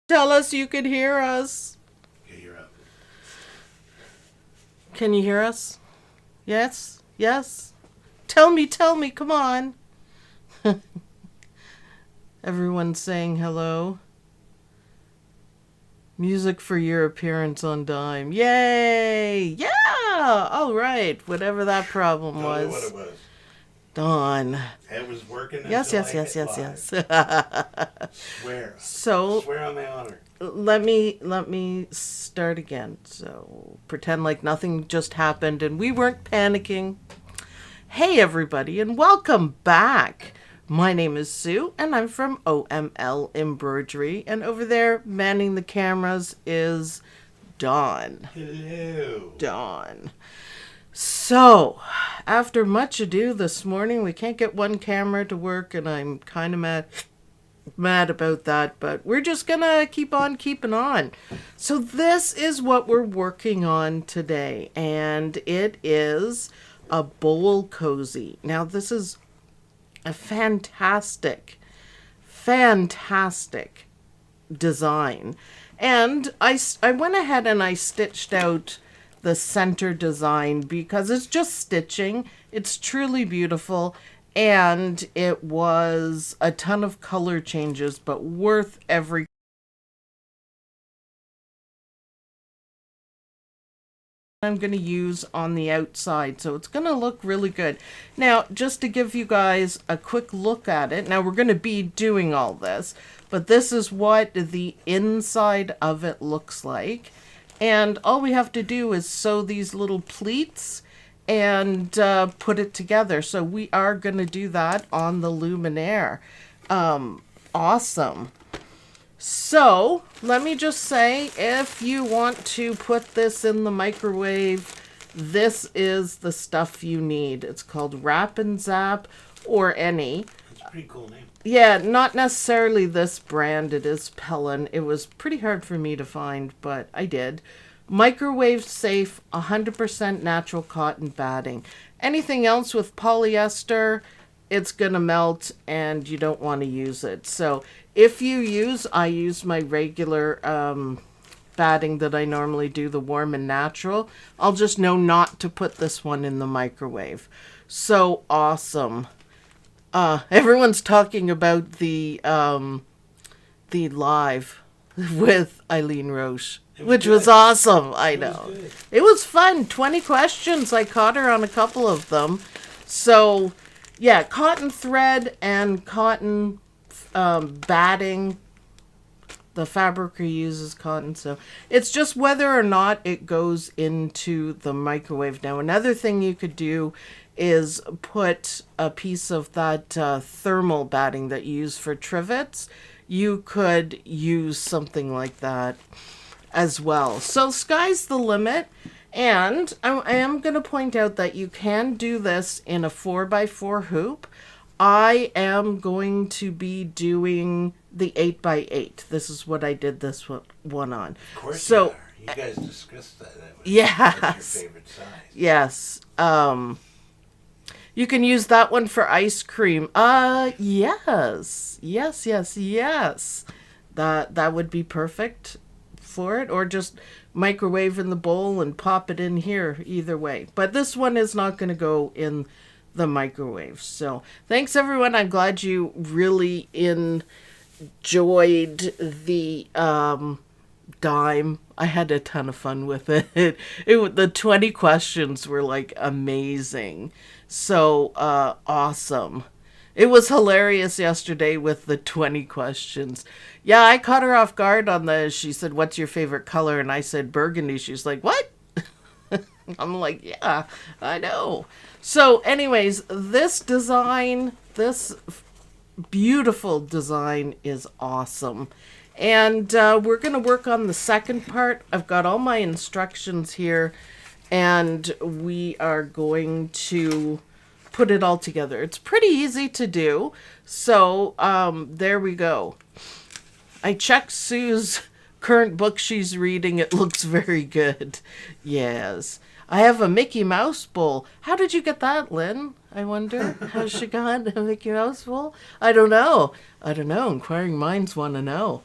Tell us you can hear us. Yeah, you're up. Can you hear us? Yes? Yes? Tell me, come on. Everyone's saying hello. Music for your appearance on Dime. Yay! Yeah! All right, whatever that problem Don't know what was. it was. Dawn. It was working Yes, until yes, I yes, hit yes, live. yes. Swear. So Swear on my honor. let me start again. So pretend like nothing just happened and we weren't panicking. Hey everybody and welcome back. My name is Sue and I'm from OML Embroidery, and over there manning the cameras is Dawn. Hello. Dawn. So, after much ado this morning, we can't get one camera to work and I'm kind of mad about that, but we're just gonna keep on keeping on. So this is what we're working on today, and it is a bowl cozy. Now this is a fantastic design, and I went ahead and I stitched out the center design because it's just stitching. It's truly beautiful, and it was a ton of color changes, but worth every I'm going to use on the outside, so it's going to look really good. Now, just to give you guys a quick look at it, now we're going to be doing all this, but this is what the inside of it looks like. And all we have to do is sew these little pleats and put it together. So we are going to do that on the Luminaire. Awesome. So let me just say, if you want to put this in the microwave, this is the stuff you need. It's called Wrap and Zap, or any. It's a pretty cool name. Yeah, not necessarily this brand. It is Pellin. It was pretty hard for me to find, but I did. Microwave safe, 100% natural cotton batting. Anything else with polyester, it's gonna melt and you don't want to use it. So if you I use my regular batting that I normally do, the warm and natural. I'll just know not to put this one in the microwave. So awesome. Everyone's talking about the live with Eileen Roche, which good. was awesome. I It was know. good. It was fun. 20 questions. I caught her on a couple of them. So, yeah, cotton thread and cotton batting. The fabric we use is cotton, so it's just whether or not it goes into the microwave. Now, another thing you could do is put a piece of that thermal batting that you use for trivets. You could use something like that as well. So sky's the limit. And I am going to point out that you can do this in a 4x4 hoop. I am going to be doing the 8x8. This is what I did this one on. Of course So, you are. You guys discussed that. Yes. That's your favorite size. yes. You can use that one for ice cream. Yes. Yes. That would be perfect for it, or just microwave in the bowl and pop it in here, either way. But this one is not going to go in the microwave. So thanks everyone. I'm glad you really enjoyed the dime. I had a ton of fun with it. The 20 questions were like amazing. So awesome. It was hilarious yesterday with the 20 questions. Yeah, I caught her off guard on she said, "What's your favorite color?" And I said, "Burgundy." She's like, "What?" I'm like, "Yeah, I know." So anyways, this beautiful design is awesome. And we're going to work on the second part. I've got all my instructions here, and we are going to put it all together. It's pretty easy to do. So there we go. I checked Sue's current book she's reading. It looks very good. Yes. I have a Mickey Mouse bowl. How did you get that, Lynn? I wonder. Has she got a Mickey Mouse bowl? I don't know. Inquiring minds want to know.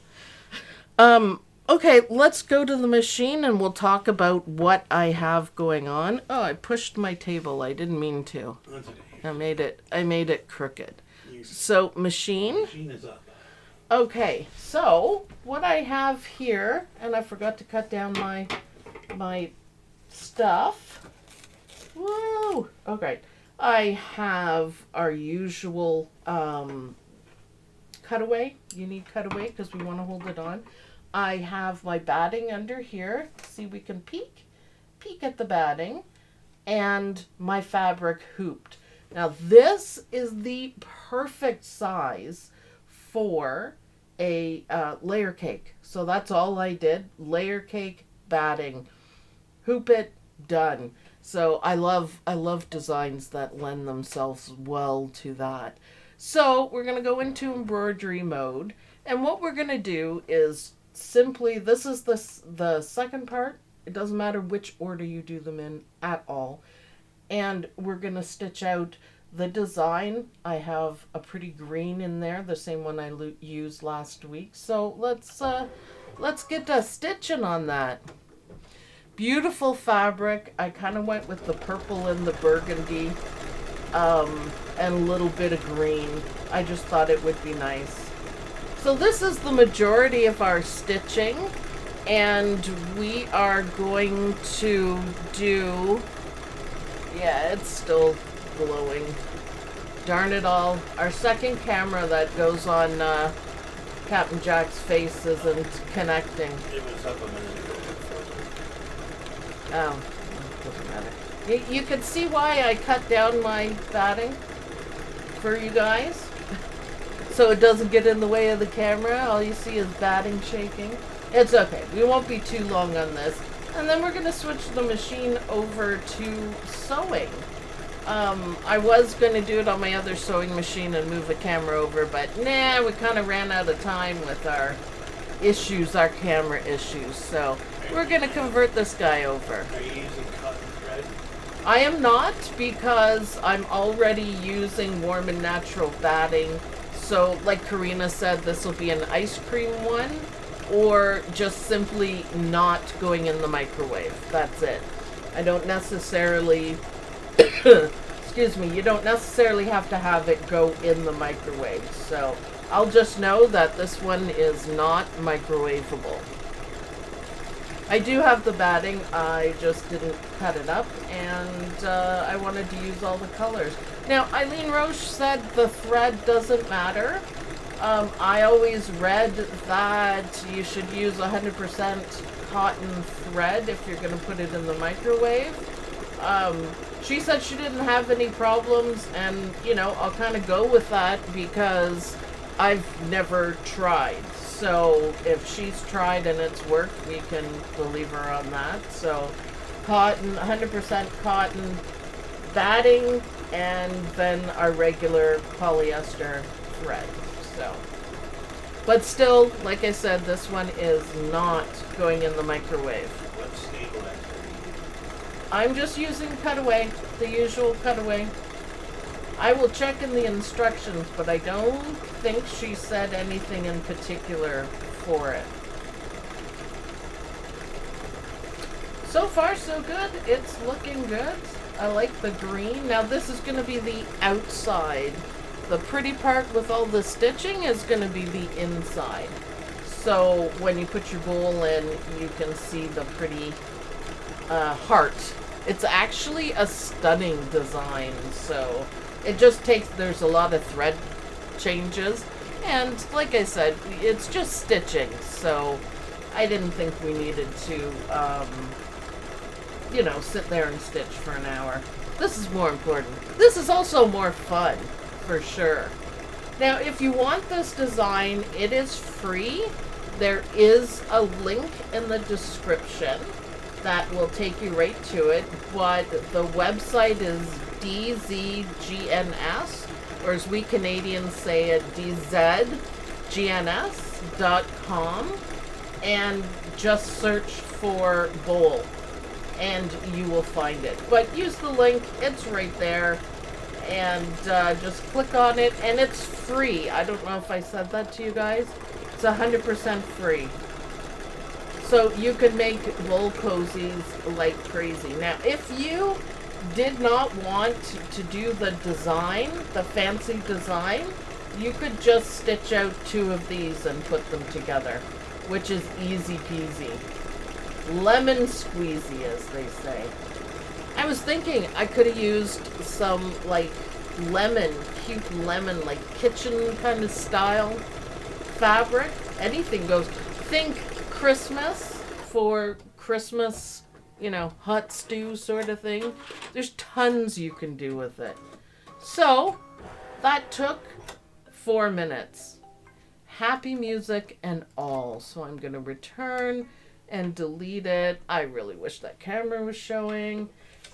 Okay, let's go to the machine and we'll talk about what I have going on. Oh, I pushed my table. I didn't mean to. That's okay. I made it crooked. Your So, machine. machine is up. Okay, so what I have here, and I forgot to cut down my stuff. Woo! Okay. I have our usual cutaway. You need cutaway because we want to hold it on. I have my batting under here. See, we can peek at the batting, and my fabric hooped. Now this is the perfect size for a layer cake. So that's all I did. Layer cake, batting, hoop it, done. So I love designs that lend themselves well to that. So we're going to go into embroidery mode, and what we're going to do is simply, this is the second part. It doesn't matter which order you do them in at all. And we're going to stitch out the design. I have a pretty green in there, the same one I used last week. So let's get to stitching on that. Beautiful fabric. I kind of went with the purple and the burgundy, and a little bit of green. I just thought it would be nice. So this is the majority of our stitching, and we are going to do, yeah, it's still glowing. Darn it all. Our second camera that goes on Captain Jack's face isn't connecting. It was up a minute ago. Oh, doesn't matter. You can see why I cut down my batting for you guys. So it doesn't get in the way of the camera. All you see is batting shaking. It's okay. We won't be too long on this. And then we're going to switch the machine over to sewing. I was going to do it on my other sewing machine and move the camera over, but nah, we kind of ran out of time with our issues, our camera issues. So we're going to convert this guy over. Are you using cotton thread? I am not, because I'm already using warm and natural batting. So like Karina said, this will be an ice cream one, or just simply not going in the microwave. That's it. I don't necessarily, excuse me, you don't necessarily have to have it go in the microwave. So I'll just know that this one is not microwavable. I do have the batting, I just didn't cut it up, and I wanted to use all the colors. Now, Eileen Roche said the thread doesn't matter. I always read that you should use 100% cotton thread if you're going to put it in the microwave. She said she didn't have any problems, and, you know, I'll kind of go with that because I've never tried. So if she's tried and it's worked, we can believe her on that. So cotton, 100% cotton batting, and then our regular polyester thread. So, but still, like I said, this one is not going in the microwave. What stabilizer are you using? I'm just using cutaway, the usual cutaway. I will check in the instructions, but I don't think she said anything in particular for it. So far, so good. It's looking good. I like the green. Now this is going to be the outside. The pretty part with all the stitching is going to be the inside. So when you put your bowl in, you can see the pretty heart. It's actually a stunning design. So it just takes, there's a lot of thread changes. And like I said, it's just stitching. So I didn't think we needed to, you know, sit there and stitch for an hour. This is more important. This is also more fun, for sure. Now, if you want this design, it is free. There is a link in the description that will take you right to it, but the website is DZGNS, or as we Canadians say it, DZGNS.com, and just search for bowl, and you will find it. But use the link, it's right there, and just click on it, and it's free. I don't know if I said that to you guys. It's 100% free. So you could make wool cozies like crazy. Now, if you did not want to do the design, the fancy design, you could just stitch out 2 of these and put them together, which is easy peasy. Lemon squeezy, as they say. I was thinking I could have used some like lemon, cute lemon, like kitchen kind of style fabric. Anything goes. Think Christmas for Christmas, you know, hot stew sort of thing. There's tons you can do with it. So that took 4 minutes. Happy music and all. So I'm going to return and delete it. I really wish that camera was showing.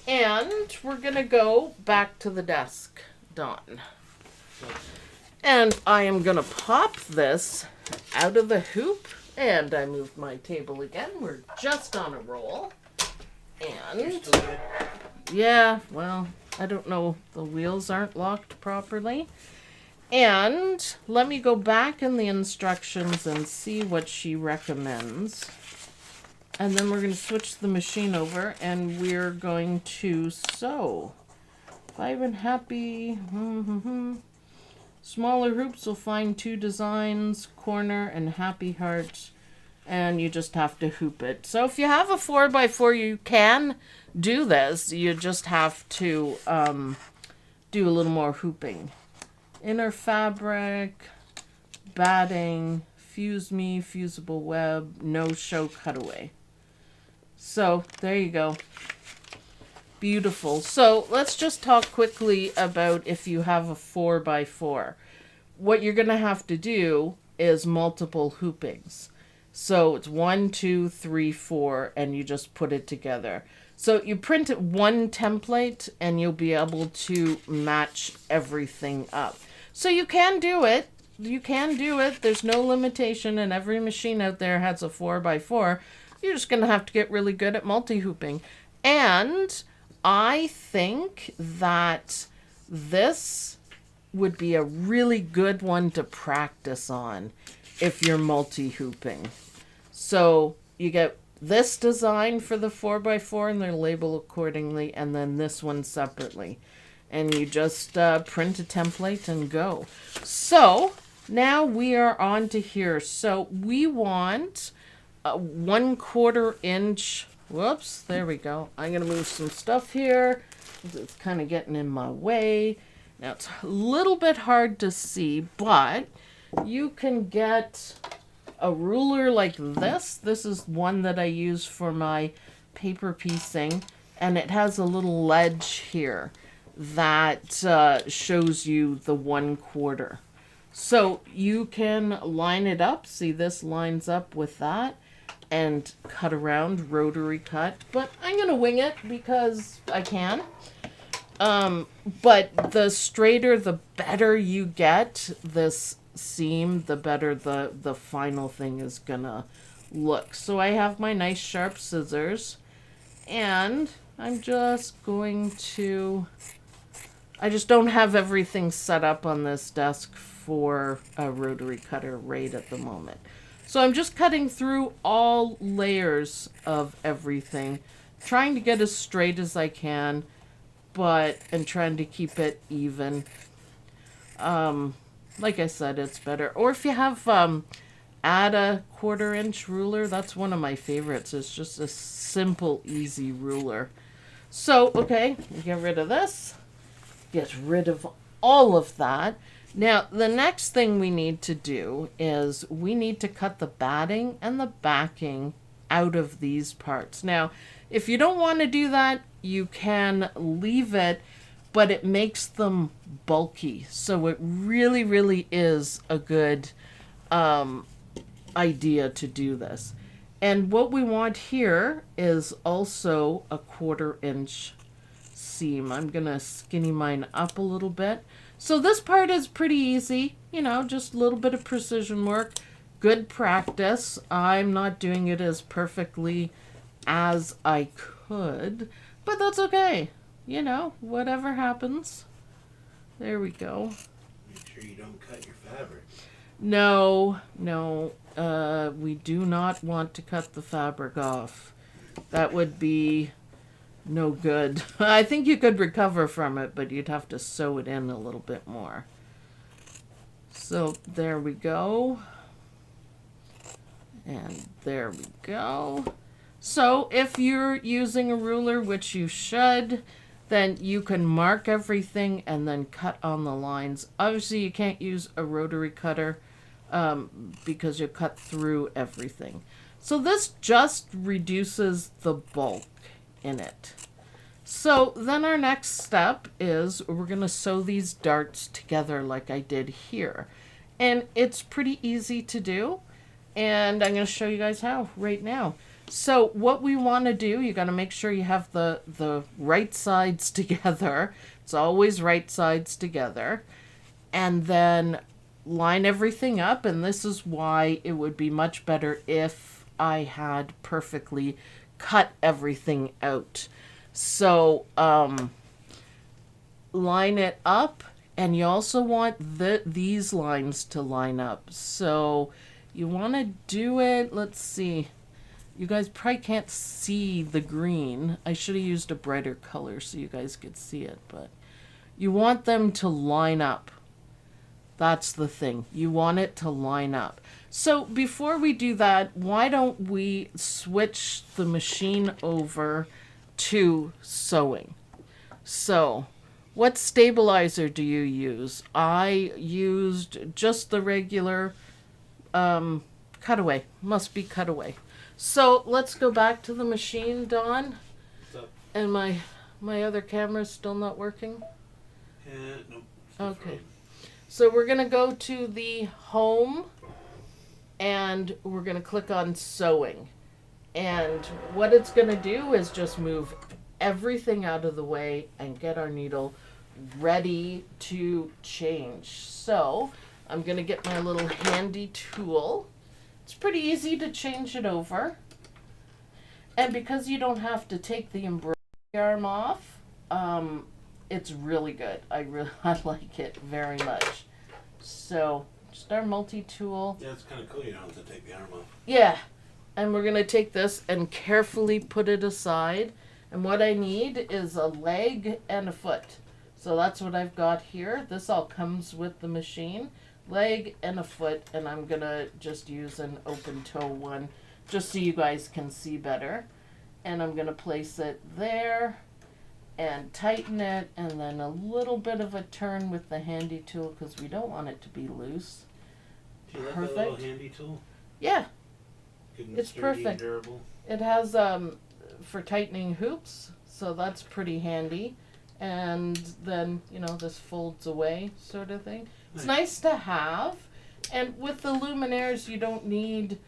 And we're going to go back to the desk. Done. And I am going to pop this out of the hoop. And I moved my table again. We're just on a roll. And Still good. yeah, well, I don't know. The wheels aren't locked properly. And let me go back in the instructions and see what she recommends. And then we're going to switch the machine over and we're going to sew. 5 and happy. Smaller hoops will find 2 designs, corner and happy heart. And you just have to hoop it. So if you have a 4x4, you can do this. You just have to do a little more hooping. Inner fabric, batting, fuse me, fusible web, no show cutaway. So there you go. Beautiful. So let's just talk quickly about if you have a 4x4. What you're going to have to do is multiple hoopings. So it's 1, 2, 3, 4, and you just put it together. So you print one template and you'll be able to match everything up. So you can do it. You can do it. There's no limitation, and every machine out there has a 4x4. You're just going to have to get really good at multi-hooping. And I think that this would be a really good one to practice on if you're multi-hooping. So you get this design for the 4x4 and they're labeled accordingly, and then this one separately. And you just print a template and go. So now we are on to here. So we want a 1/4 inch. Whoops, there we go. I'm going to move some stuff here. It's kind of getting in my way. Now it's a little bit hard to see, but you can get a ruler like this. This is one that I use for my paper piecing, and it has a little ledge here that shows you the 1/4. So you can line it up. See, this lines up with that, and cut around, rotary cut. But I'm going to wing it because I can. But the straighter, the better you get this seam, the better the final thing is going to look. So I have my nice sharp scissors, and I'm just going to... I just don't have everything set up on this desk for a rotary cutter right at the moment. So I'm just cutting through all layers of everything, trying to get as straight as I can, and trying to keep it even. Like I said, it's better. Or if you have add a 1/4 inch ruler, that's one of my favorites. It's just a simple, easy ruler. So, okay, get rid of this. Get rid of all of that. Now, the next thing we need to do is we need to cut the batting and the backing out of these parts. Now, if you don't want to do that, you can leave it, but it makes them bulky. So it really, really is a good idea to do this. And what we want here is also a 1/4 inch seam. I'm going to skinny mine up a little bit. So this part is pretty easy, you know, just a little bit of precision work, good practice. I'm not doing it as perfectly as I could, but that's okay. You know, whatever happens. There we go. Make sure you don't cut your fabric. No, no, we do not want to cut the fabric off. That would be no good. I think you could recover from it, but you'd have to sew it in a little bit more. So there we go. And there we go. So if you're using a ruler, which you should, then you can mark everything and then cut on the lines. Obviously, you can't use a rotary cutter because you cut through everything. So this just reduces the bulk in it. So then our next step is we're going to sew these darts together like I did here. And it's pretty easy to do. And I'm going to show you guys how right now. So what we want to do, you got to make sure you have the right sides together. It's always right sides together. And then line everything up. And this is why it would be much better if I had perfectly cut everything out. So line it up. And you also want these lines to line up. So you want to do it, let's see. You guys probably can't see the green. I should have used a brighter color so you guys could see it, but you want them to line up. That's the thing. You want it to line up. So before we do that, why don't we switch the machine over to sewing? So what stabilizer do you use? I used just the regular cutaway. Must be cutaway. So let's go back to the machine, Don. What's up? And my other camera's still not working. Nope. Okay. So we're gonna go to the home and we're gonna click on sewing. And what it's gonna do is just move everything out of the way and get our needle ready to change. So I'm gonna get my little handy tool. It's pretty easy to change it over. And because you don't have to take the embroidery arm off, it's really good. I like it very much. So just our multi-tool. Yeah, it's kind of cool you don't have to take the arm off. Yeah. And we're gonna take this and carefully put it aside. And what I need is a leg and a foot. So that's what I've got here. This all comes with the machine. Leg and a foot, and I'm gonna just use an open toe one just so you guys can see better. And I'm gonna place it there and tighten it, and then a little bit of a turn with the handy tool because we don't want it to be loose. Do you like that little handy tool? Yeah, Good and it's sturdy perfect. and durable. It has for tightening hoops, so that's pretty handy. And then, you know, this folds away sort of thing. It's nice to have. And with the luminaires, you don't need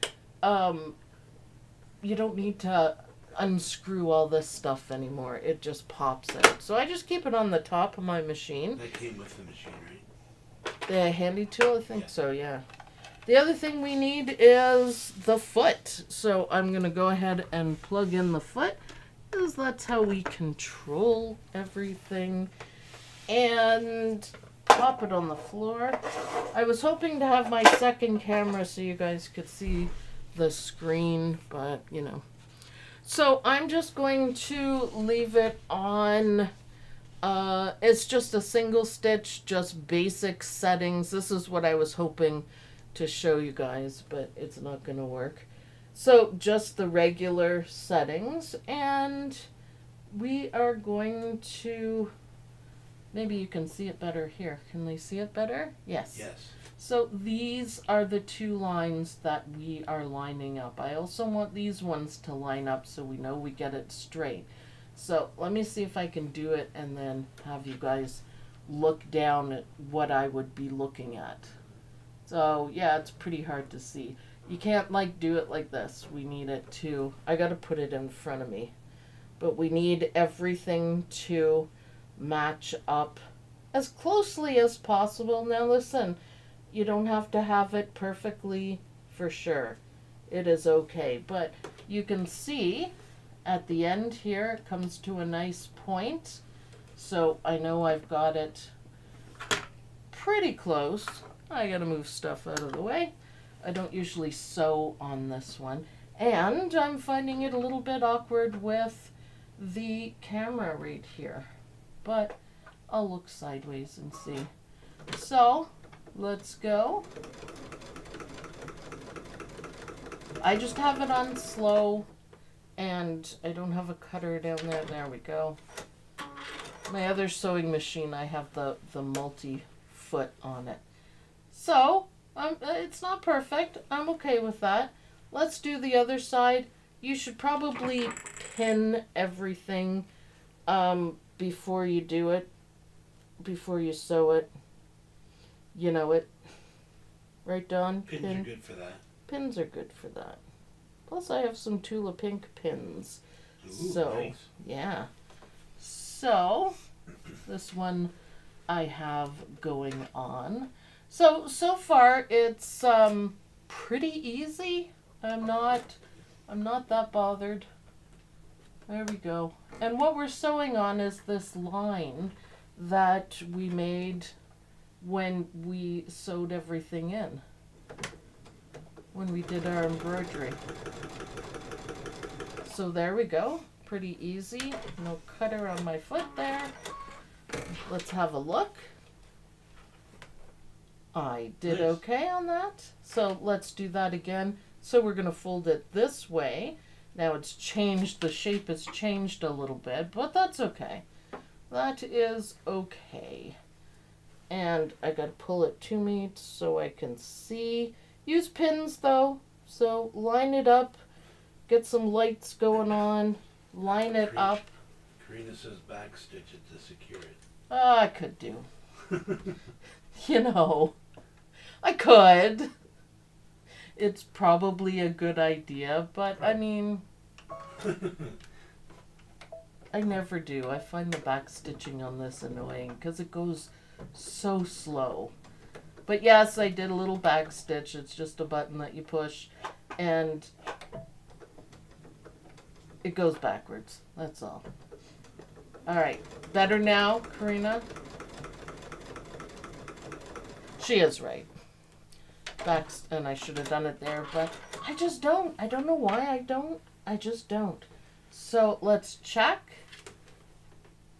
to unscrew all this stuff anymore. It just pops out. So I just keep it on the top of my machine. That came with the machine, right? The handy tool, I think Yeah. so, yeah. The other thing we need is the foot. So I'm going to go ahead and plug in the foot, because that's how we control everything. And pop it on the floor. I was hoping to have my second camera so you guys could see the screen, but you know. So I'm just going to leave it on. It's just a single stitch, just basic settings. This is what I was hoping to show you guys, but it's not going to work. So just the regular settings, and we are going to, maybe you can see it better here. Can they see it better? Yes. Yes. So these are the two lines that we are lining up. I also want these ones to line up so we know we get it straight. So let me see if I can do it and then have you guys look down at what I would be looking at. So yeah, it's pretty hard to see. You can't like do it like this. We need it to, I gotta put it in front of me. But we need everything to match up as closely as possible. Now listen, you don't have to have it perfectly for sure. It is okay. But you can see at the end here, it comes to a nice point. So I know I've got it pretty close. I gotta move stuff out of the way. I don't usually sew on this one. And I'm finding it a little bit awkward with the camera right here. But I'll look sideways and see. So, let's go. I just have it on slow, and I don't have a cutter down there. There we go. My other sewing machine, I have the multi-foot on it. So, it's not perfect. I'm okay with that. Let's do the other side. You should probably pin everything before you do it, before you sew it. You know it. Right, Dawn? Pins are good for that. Pins are good for that. Plus, I have some Tula Pink pins. Ooh, So, nice. yeah. So, this one I have going on. So far it's pretty easy. I'm not that bothered. There we go. And what we're sewing on is this line that we made when we sewed everything in. When we did our embroidery. So there we go. Pretty easy. No cutter on my foot there. Let's have a look. I did Nice. okay on that. So let's do that again. So we're going to fold it this way. Now it's changed. The shape has changed a little bit, but that's okay. That is okay. And I got to pull it to me so I can see. Use pins though. So line it up. Get some lights going on. Line it up. Karina says backstitch it to secure it. I could do. You know, I could. It's probably a good idea, but I mean, I never do. I find the backstitching on this annoying because it goes so slow. But yes, I did a little backstitch. It's just a button that you push and it goes backwards. That's all. All right. Better now, Karina? She is right. And I should have done it there, but I just don't. I don't know why I don't. I just don't. So let's check.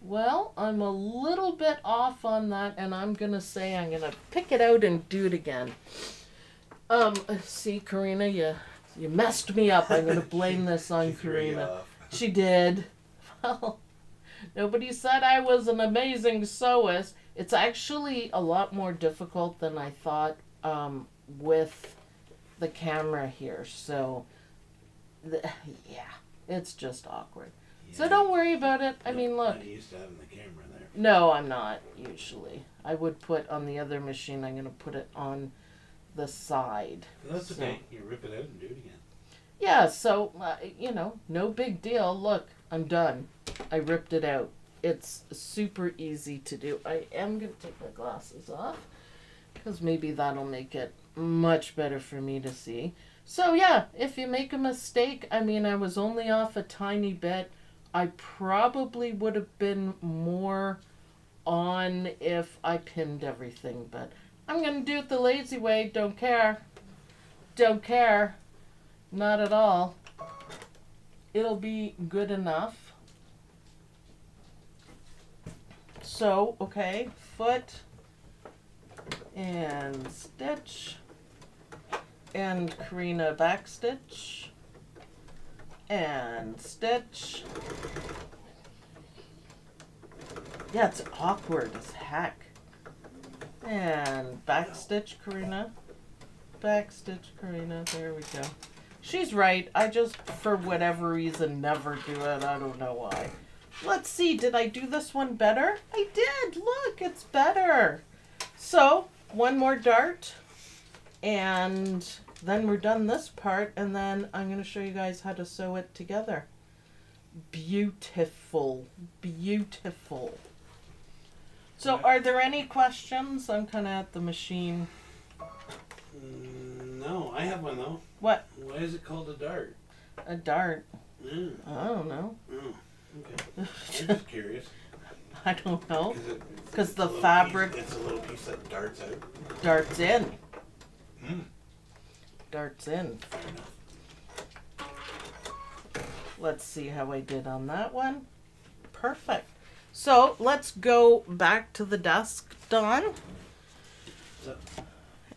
Well, I'm a little bit off on that, and I'm going to say I'm going to pick it out and do it again. See, Karina, you messed me up. I'm going to blame this on She threw you Karina. off. She did. Well, nobody said I was an amazing sewist. It's actually a lot more difficult than I thought with the camera here. So, yeah, it's just awkward. So don't worry about it. I mean, look. Not used to having the camera there. No, I'm not usually. I would put on the other machine, I'm going to put it on the side. That's So- okay. You rip it out and do it again. Yeah, so, no big deal. Look, I'm done. I ripped it out. It's super easy to do. I am going to take my glasses off because maybe that'll make it much better for me to see. So, yeah, if you make a mistake, I mean, I was only off a tiny bit. I probably would have been more on if I pinned everything, but I'm going to do it the lazy way. Don't care. Don't care. Not at all. It'll be good enough. So, okay, foot and stitch and Karina back stitch and stitch. Yeah, it's awkward as heck. And back stitch Karina. Back stitch Karina. There we go. She's right. I just, for whatever reason, never do it. I don't know why. Let's see. Did I do this one better? I did. Look, it's better. So, one more dart. And then we're done this part. And then I'm going to show you guys how to sew it together. Beautiful. Beautiful. So, are there any questions? I'm kind of at the machine. No, I have one though. What? Why is it called a dart? A dart. Mm. I don't know. Oh, okay. I'm just curious. I don't know. 'Cause the it's a little fabric- Piece, it's a little piece that darts out. Darts in. Mm. Darts in. Fair enough. Let's see how I did on that one. Perfect. So let's go back to the desk, Don. So,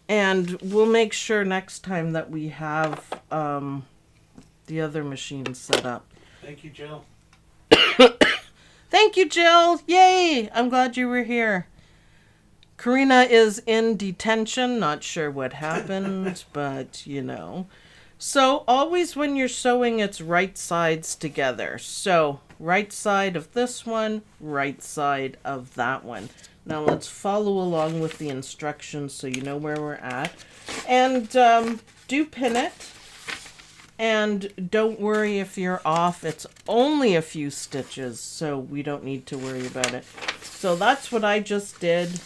And we'll make sure next time that we have the other machine set up. thank you, Jill. Thank you, Jill. Yay! I'm glad you were here. Karina is in detention. Not sure what happened, but you know. So always when you're sewing, it's right sides together. So right side of this one, right side of that one. Now let's follow along with the instructions so you know where we're at. And do pin it. And don't worry if you're off. It's only a few stitches, so we don't need to worry about it. So that's what I just did.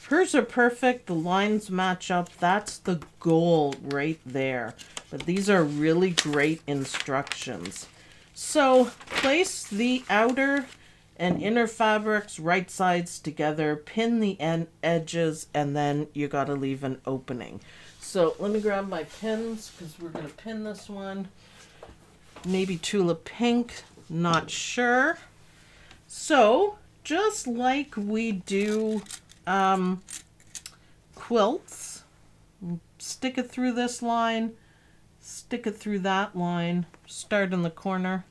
Hers are perfect. The lines match up. That's the goal right there. But these are really great instructions. So place the outer and inner fabrics right sides together. Pin the edges, and then you got to leave an opening. So let me grab my pins because we're going to pin this one. Maybe Tulip Pink, not sure. So just like we do quilts, stick it through this line, stick it through that line, start in the corner,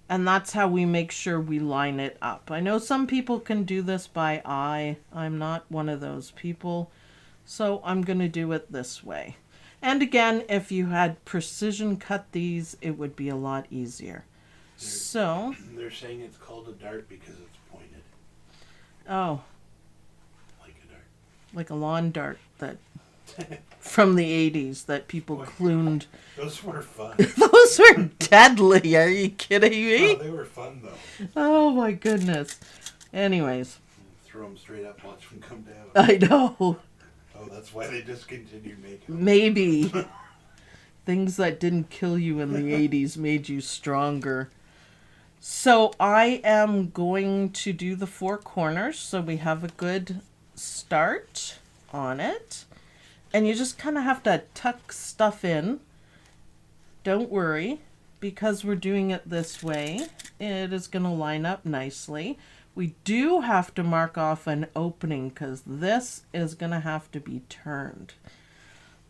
and that's how we make sure we line it up. I know some people can do this by eye. I'm not one of those people. So I'm going to do it this way. And again, if you had precision cut these, it would be a lot easier. So They're saying it's called a dart because it's pointed. Oh, Like a dart. like a lawn dart that from the 80s that people cloned. Those were fun. Those were deadly. Are you kidding me? Oh, they were fun, though. Oh my goodness. Anyways, Throw them straight up, watch them come down. I know. Oh, that's why they discontinued making them. Maybe things that didn't kill you in the 80s made you stronger. So I am going to do the 4 corners so we have a good start on it. And you just kind of have to tuck stuff in. Don't worry, because we're doing it this way, it is going to line up nicely. We do have to mark off an opening because this is going to have to be turned.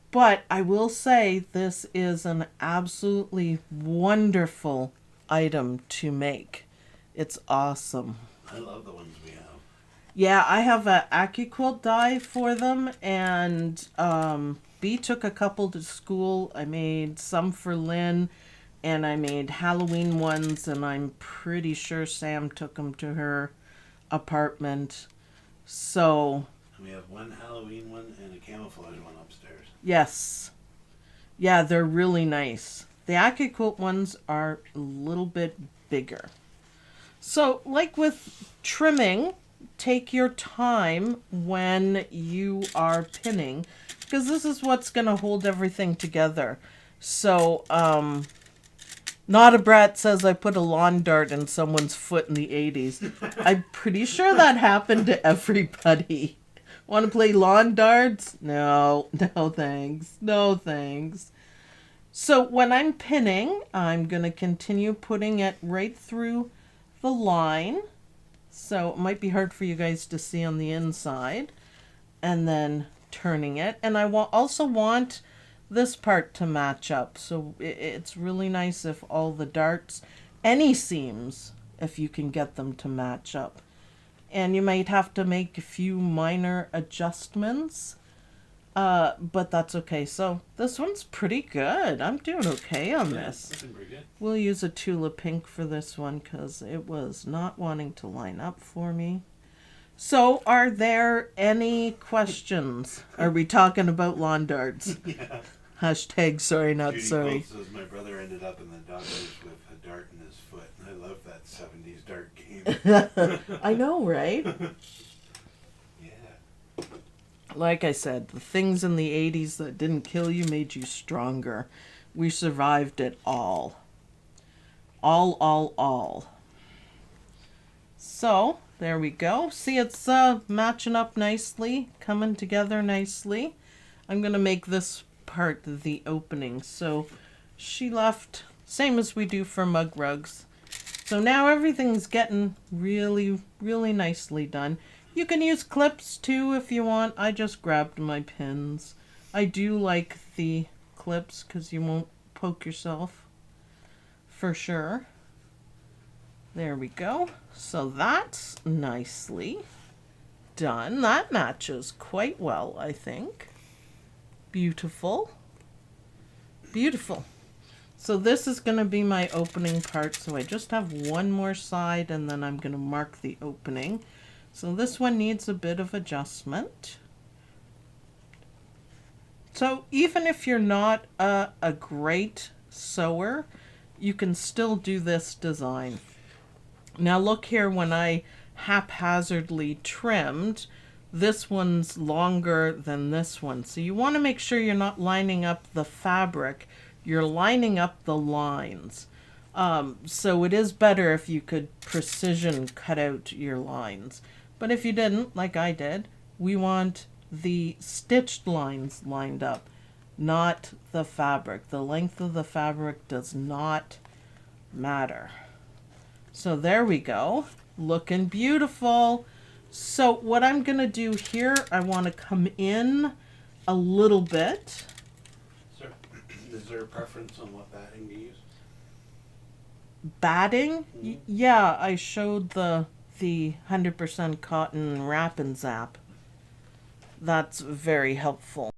But I will say this is an absolutely wonderful item to make. It's awesome. I love the ones we have. Yeah, I have a AccuQuilt die for them, and B took a couple to school. I made some for Lynn, and I made Halloween ones, and I'm pretty sure Sam took them to her apartment. So We have one Halloween one and a camouflage one upstairs. yes, yeah, they're really nice. The AccuQuilt ones are a little bit bigger. So like with trimming, take your time when you are pinning, because this is what's going to hold everything together. So, Not a Brat says I put a lawn dart in someone's foot in the 80s. I'm pretty sure that happened to everybody. Want to play lawn darts? No, no thanks. No thanks. So when I'm pinning, I'm going to continue putting it right through the line. So it might be hard for you guys to see on the inside. And then turning it. And I also want this part to match up. So it's really nice if all the darts, any seams, if you can get them to match up. And you might have to make a few minor adjustments. But that's okay. So this one's pretty good. I'm doing okay on this. That's pretty good. We'll use a Tulip Pink for this one because it was not wanting to line up for me. So are there any questions? Are we talking about lawn darts? Yeah. Hashtag sorry, not Judy sorry. Quilt says my brother ended up in the doctors with a dart in his foot. And I love that 70s dart game. I know, right? Yeah. Like I said, the things in the 80s that didn't kill you made you stronger. We survived it all. All. So, There we go. See, it's matching up nicely, coming together nicely. I'm going to make this part the opening. So she left, same as we do for mug rugs. So now everything's getting really, really nicely done. You can use clips too if you want. I just grabbed my pins. I do like the clips because you won't poke yourself for sure. There we go. So that's nicely done. That matches quite well, I think. Beautiful. Beautiful. So this is going to be my opening part. So I just have one more side and then I'm going to mark the opening. So this one needs a bit of adjustment. So even if you're not a great sewer, you can still do this design. Now look here, when I haphazardly trimmed, this one's longer than this one. So you want to make sure you're not lining up the fabric, you're lining up the lines. So it is better if you could precision cut out your lines. But if you didn't, like I did, we want the stitched lines lined up, not the fabric. The length of the fabric does not matter. So there we go, looking beautiful. So what I'm gonna do here, I want to come in a little bit. Is there a preference on what batting to use? Batting? Yeah, I showed the 100% cotton wrap and zap. That's very helpful.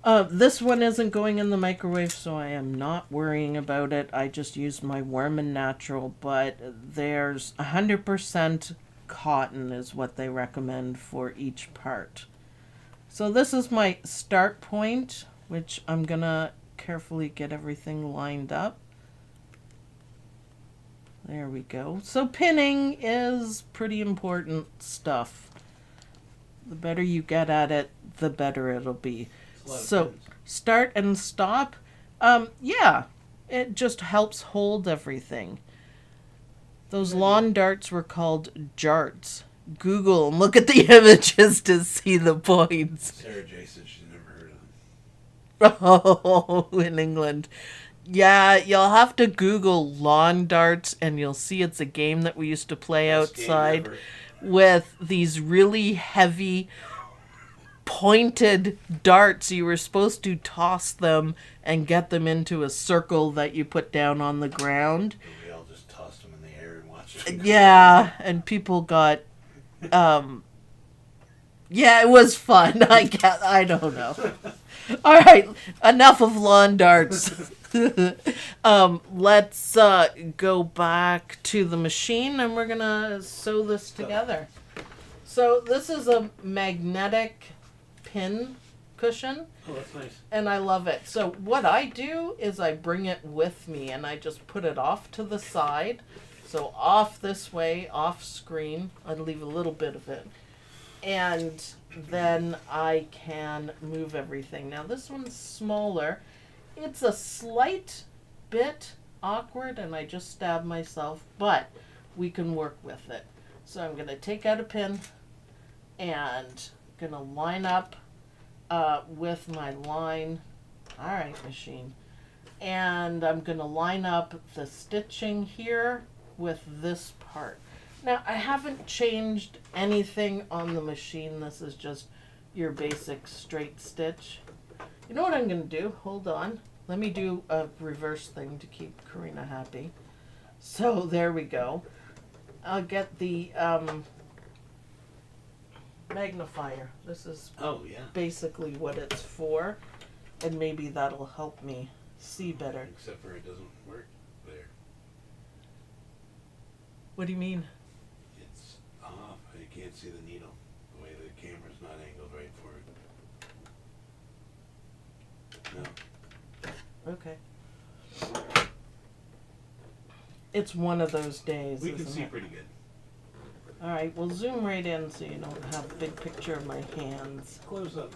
This one isn't going in the microwave, so I am not worrying about it. I just used my Warm and Natural, but there's 100% cotton is what they recommend for each part. So this is my start point, which I'm gonna carefully get everything lined up. There we go. So pinning is pretty important stuff. The better you get at it, the better it'll be. So start and stop. Yeah, it just helps hold everything. Those lawn darts were called jarts. Google and look at the images to see the points. Sarah J said she's never heard of them. Oh, in England. Yeah, you'll have to Google lawn darts and you'll see it's a game that we used to play Best outside game ever. with these really heavy pointed darts. You were supposed to toss them and get them into a circle that you put down on the ground. We all just tossed them in the air and watched them. Yeah, and people got yeah, it was fun. I don't know. All right, enough of lawn darts. Let's go back to the machine and we're gonna sew this together. So this is a magnetic pin cushion. Oh, that's nice. And I love it. So what I do is I bring it with me and I just put it off to the side. So off this way, off screen. I leave a little bit of it. And then I can move everything. Now this one's smaller. It's a slight bit awkward and I just stabbed myself, but we can work with it. So I'm going to take out a pin and going to line up with my line. All right, machine. And I'm going to line up the stitching here with this part. Now, I haven't changed anything on the machine. This is just your basic straight stitch. You know what I'm going to do? Hold on. Let me do a reverse thing to keep Karina happy. So there we go. I'll get the magnifier. This is basically what it's for. And maybe that'll help me see better. Except for it doesn't work there. What do you mean? It's off. You can't see the needle. The way the camera's not angled right for it. No. Okay. It's one of those days. We can isn't see it? pretty good. All right, we'll zoom right in so you don't have a big picture of my hands. Close up.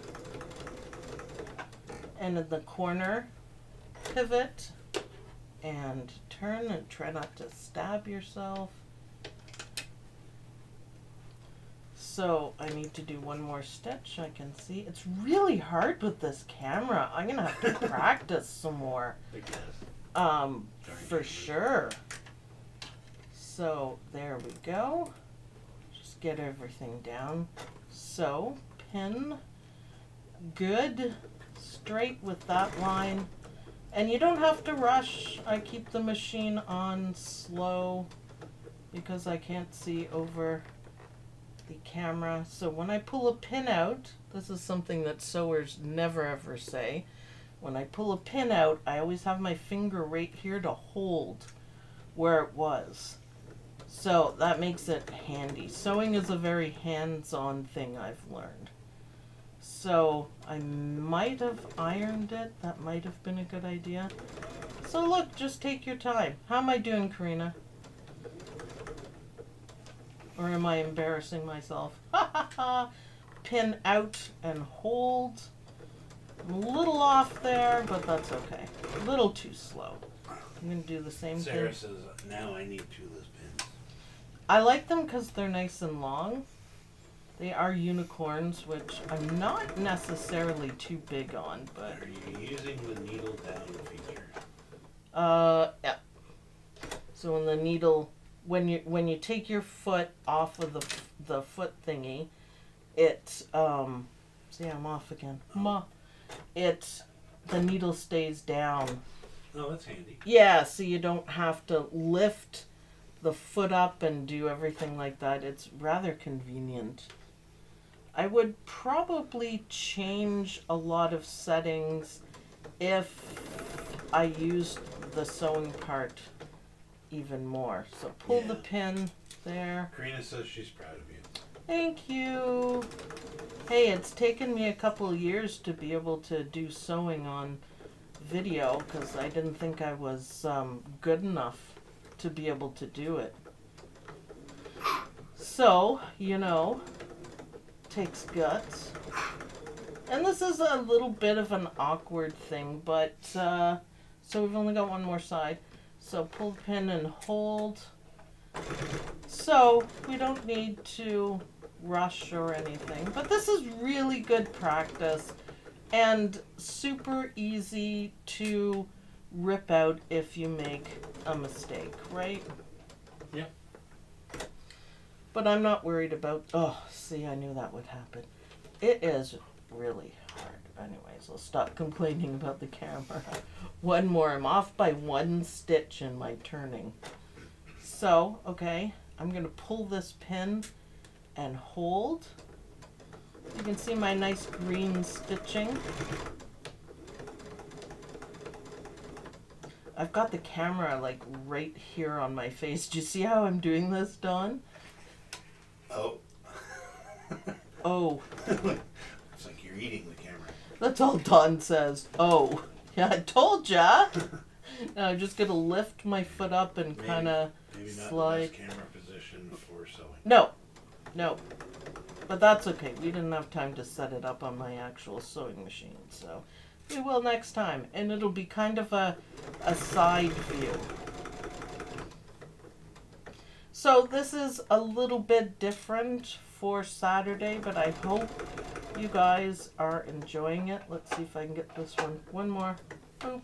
And in the corner, pivot and turn and try not to stab yourself. So I need to do one more stitch. I can see it's really hard with this camera. I'm gonna have to practice some more. For sure. So there we go. Just get everything down. So pin, good, straight with that line. And you don't have to rush. I keep the machine on slow because I can't see over the camera. So when I pull a pin out, this is something that sewers never ever say. When I pull a pin out, I always have my finger right here to hold where it was. So that makes it handy. Sewing is a very hands-on thing, I've learned. So I might have ironed it. That might have been a good idea. So look, just take your time. How am I doing, Karina? Or am I embarrassing myself? Ha ha ha! Pin out and hold. I'm a little off there, but that's okay. A little too slow. I'm going to do the same thing. Sarah says, now I need tubeless pins. I like them because they're nice and long. They are unicorns, which I'm not necessarily too big on, but... Are you using the needle down feature? Yeah. So when the needle, when you take your foot off of the foot thingy, it, see, I'm off again. Oh. The needle stays down. Oh, that's handy. Yeah, so you don't have to lift the foot up and do everything like that. It's rather convenient. I would probably change a lot of settings if I used the sewing part even more. So pull the pin there. Karina says she's proud of you. Thank you. Hey, it's taken me a couple of years to be able to do sewing on video because I didn't think I was good enough to be able to do it. So, you know, takes guts. And this is a little bit of an awkward thing, but so we've only got one more side. So pull the pin and hold. So we don't need to rush or anything, but this is really good practice and super easy to rip out if you make a mistake, right? Yep. But I'm not worried about, oh, see, I knew that would happen. It is really hard. Anyways, I'll stop complaining about the camera. One more, I'm off by one stitch in my turning. So, okay, I'm gonna pull this pin and hold. You can see my nice green stitching. I've got the camera like right here on my face. Do you see how I'm doing this, Dawn? Oh. Oh. It's like you're eating the camera. That's all Dawn says. Oh. Yeah, I told ya. Now I'm just gonna lift my foot up and kind of slide. Maybe not the best camera position for sewing. No. No. But that's okay. We didn't have time to set it up on my actual sewing machine, so we will next time. And it'll be kind of a side view. So this is a little bit different for Saturday, but I hope you guys are enjoying it. Let's see if I can get this one more. Boop.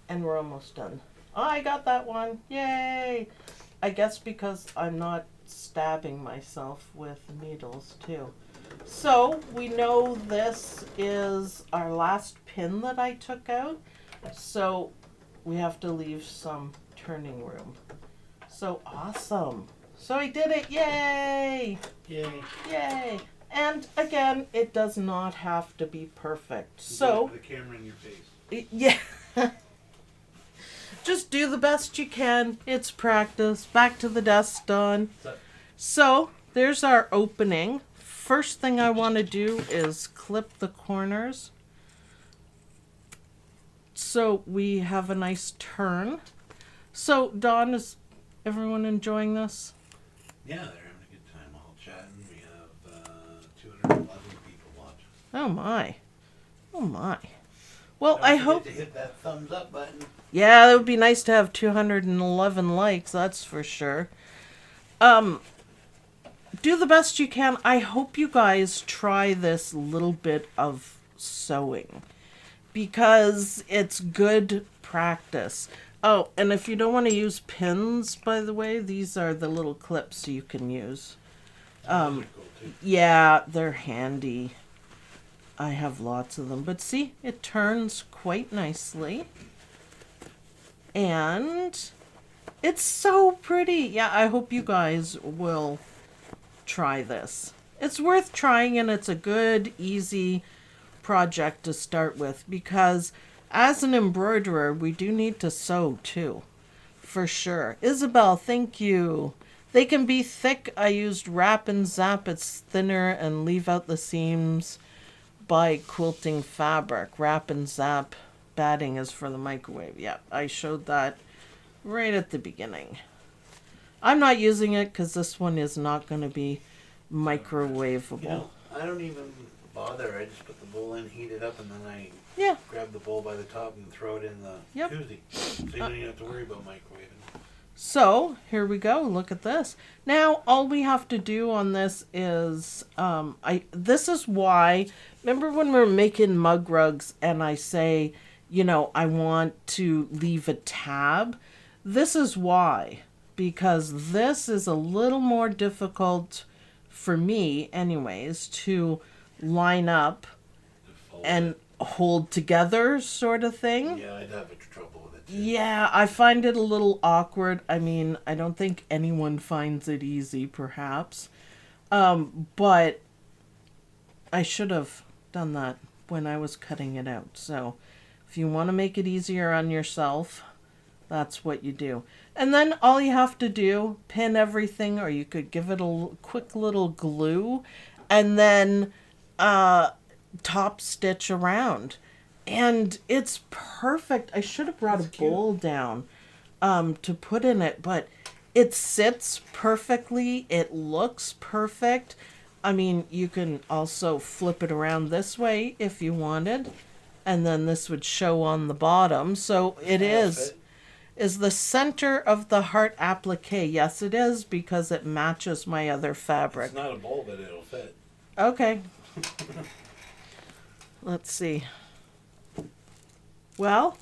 And we're almost done. Oh, I got that one. Yay! I guess because I'm not stabbing myself with needles too. So we know this is our last pin that I took out. So we have to leave some turning room. So awesome. So I did it. Yay! Yay. Yay! And again, it does not have to be perfect. So the camera in your face. yeah. Just do the best you can. It's practice. Back to the desk, Dawn. So there's our opening. First thing I want to do is clip the corners. So we have a nice turn. So Dawn, is everyone enjoying this? Yeah, they're having a good time all chatting. We have 211 people watching. Oh my. Oh my. Well, I hope to hit that thumbs up button. Yeah, it would be nice to have 211 likes, that's for sure. do the best you can. I hope you guys try this little bit of sewing because it's good practice. Oh, and if you don't want to use pins, by the way, these are the little clips you can use. Cool too. Yeah, they're handy. I have lots of them. But see, it turns quite nicely. And it's so pretty. Yeah, I hope you guys will try this. It's worth trying, and it's a good, easy project to start with because as an embroiderer, we do need to sew too, for sure. Isabel, thank you. They can be thick. I used wrap and zap. It's thinner and leave out the seams by quilting fabric. Wrap and zap batting is for the microwave. Yeah, I showed that right at the beginning. I'm not using it because this one is not going to be microwavable. You know, I don't even bother. I just put the bowl in, heat it up, and then I Yeah. grab the bowl by the top and throw it in the Yep. koozie. So you don't even have to worry about microwaving. So here we go. Look at this. Now all we have to do on this is this is why. Remember when we were making mug rugs and I say, you know, I want to leave a tab. This is why, because this is a little more difficult for me, anyways, to line up Fold and it. hold together, sort of thing. Yeah, I'd have trouble with it too. Yeah, I find it a little awkward. I mean, I don't think anyone finds it easy, perhaps. But I should have done that when I was cutting it out. So if you want to make it easier on yourself, that's what you do. And then all you have to do, pin everything, or you could give it a quick little glue, and then top stitch around. And it's perfect. I should have brought a bowl down to put in it, but it sits perfectly. It looks perfect. I mean, you can also flip it around this way if you wanted, and then this would show on the bottom. So it is the center of the heart applique. Yes, it is, because it matches my other fabric. It's not a bowl, but it'll fit. Okay. Let's see. Well,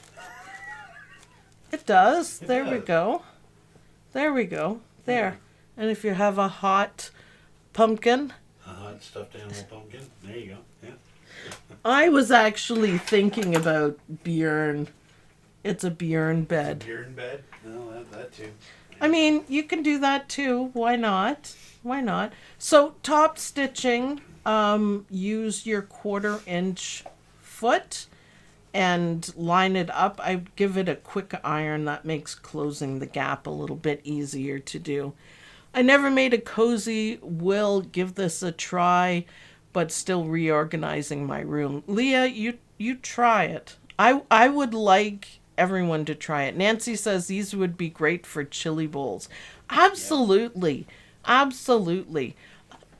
it does. There we go. There we go. There. And if you have a hot pumpkin. A hot stuffed animal pumpkin. There you go. Yeah. I was actually thinking about Bjorn. It's a Bjorn bed. Bjorn bed? No, that too. I mean, you can do that too. Why not? Why not? So top stitching, use your 1/4 inch foot and line it up. I give it a quick iron. That makes closing the gap a little bit easier to do. I never made a cozy. Will give this a try, but still reorganizing my room. Leah, you try it. I would like everyone to try it. Nancy says these would be great for chili bowls. Absolutely. Absolutely.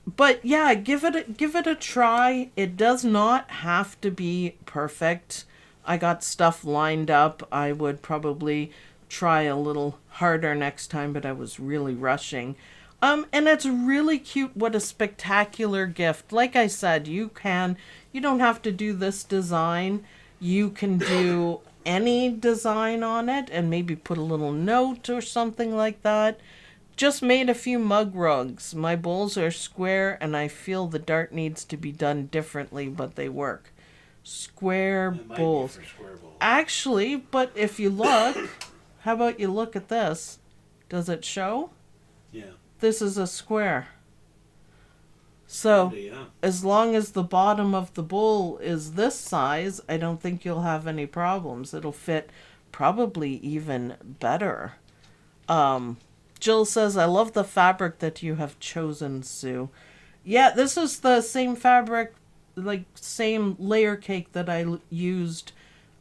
But yeah, give it a try. It does not have to be perfect. I got stuff lined up. I would probably try a little harder next time, but I was really rushing. And it's really cute. What a spectacular gift. Like I said, you don't have to do this design. You can do any design on it and maybe put a little note or something like that. Just made a few mug rugs. My bowls are square and I feel the dart needs to be done differently, but they work. Square bowls. Actually, but if you look, how about you look at this? Does it show? Yeah. This is a square. So, as long as the bottom of the bowl is this size, I don't think you'll have any problems. It'll fit probably even better. Jill says, I love the fabric that you have chosen, Sue. Yeah, this is the same fabric, like same layer cake that I used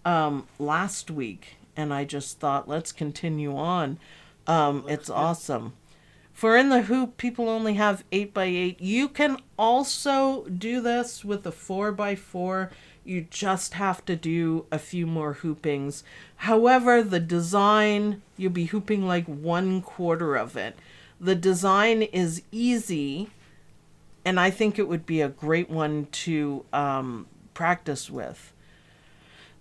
last week. And I just thought, let's continue on. It's awesome. For in the hoop, people only have 8x8. You can also do this with a 4x4. You just have to do a few more hoopings. However, the design, you'll be hooping like 1/4 of it. The design is easy And I think it would be a great one to practice with.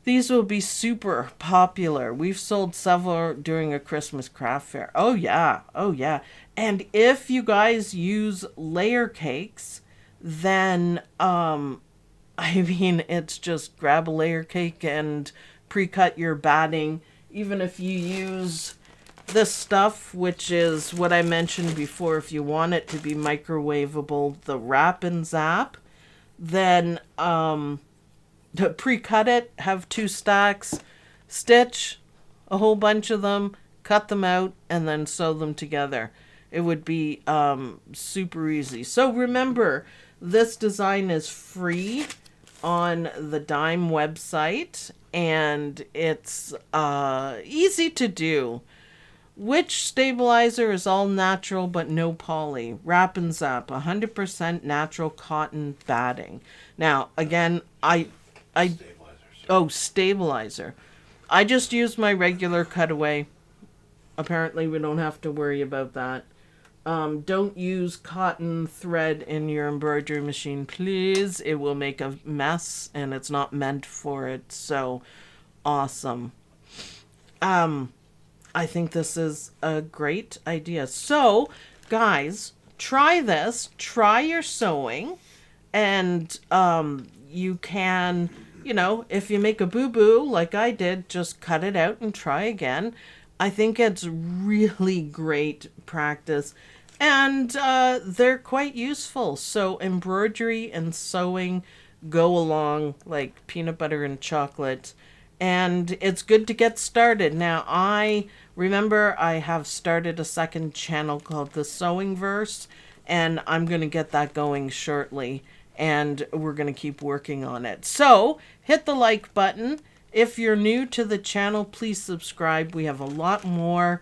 These will be super popular. We've sold several during a Christmas craft fair. Oh yeah, oh yeah. And if you guys use layer cakes, then I mean, it's just grab a layer cake and pre-cut your batting. Even if you use this stuff, which is what I mentioned before, if you want it to be microwavable, the Wrap and Zap, then to pre-cut it, have 2 stacks, stitch a whole bunch of them, cut them out, and then sew them together. It would be super easy. So remember, this design is free on the Dime website, and it's easy to do. Which stabilizer is all natural but no poly? Wrap and Zap, 100% natural cotton batting. Now, again, stabilizer. I just use my regular cutaway. Apparently, we don't have to worry about that. Don't use cotton thread in your embroidery machine, please. It will make a mess, and it's not meant for it. So, awesome. I think this is a great idea. So, guys, try this. Try your sewing, and you can, if you make a boo-boo like I did, just cut it out and try again. I think it's really great practice, and they're quite useful. So embroidery and sewing go along like peanut butter and chocolate, and it's good to get started. Now, I remember I have started a second channel called The Sewing Verse, and I'm going to get that going shortly, and we're going to keep working on it. So hit the like button. If you're new to the channel, please subscribe. We have a lot more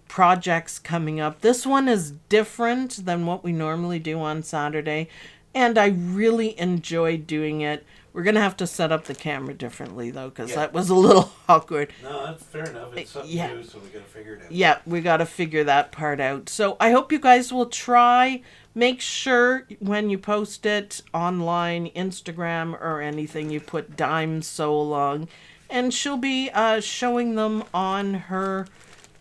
projects coming up. This one is different than what we normally do on Saturday, and I really enjoyed doing it. We're going to have to set up the camera differently, though, because that was a little awkward. No, that's fair enough. It's something new, so we got to figure it out. Yeah, we got to figure that part out. So I hope you guys will try. Make sure when you post it online, Instagram, or anything, you put dimesewalong. And she'll be showing them on her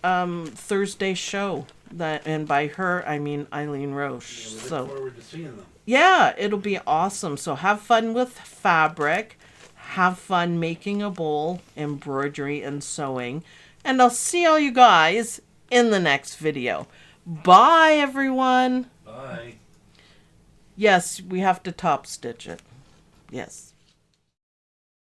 Thursday show. And by her, I mean Eileen Roche. Yeah, we look forward to seeing them. Yeah, it'll be awesome. So have fun with fabric. Have fun making a bowl, embroidery, and sewing. And I'll see all you guys in the next video. Bye, everyone. Bye. Yes, we have to top stitch it. Yes.